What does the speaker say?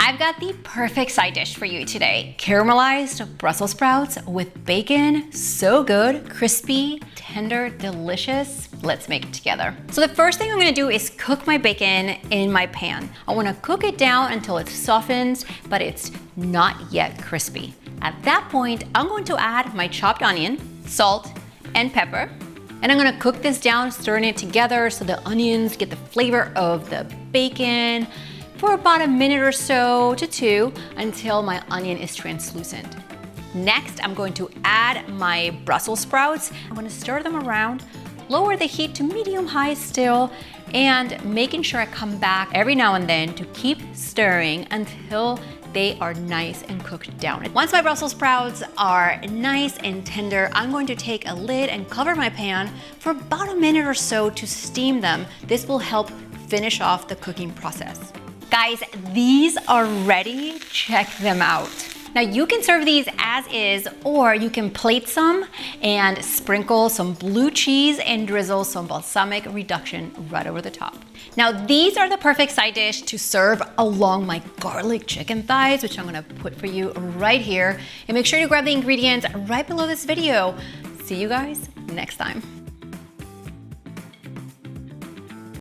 I've got the perfect side dish for you today. Caramelized Brussels sprouts with bacon. So good, crispy, tender, delicious. Let's make it together. So the first thing I'm gonna do is cook my bacon in my pan. I wanna cook it down until it softens, but it's not yet crispy. At that point, I'm going to add my chopped onion, salt, and pepper. And I'm gonna cook this down, stirring it together so the onions get the flavor of the bacon for about a minute or so to 2 until my onion is translucent. Next, I'm going to add my Brussels sprouts. I'm gonna stir them around, lower the heat to medium-high still, and making sure I come back every now and then to keep stirring until they are nice and cooked down. Once my Brussels sprouts are nice and tender, I'm going to take a lid and cover my pan for about a minute or so to steam them. This will help finish off the cooking process. Guys, these are ready. Check them out. Now you can serve these as is, or you can plate some and sprinkle some blue cheese and drizzle some balsamic reduction right over the top. Now these are the perfect side dish to serve along my garlic chicken thighs, which I'm gonna put for you right here. And make sure to grab the ingredients right below this video. See you guys next time.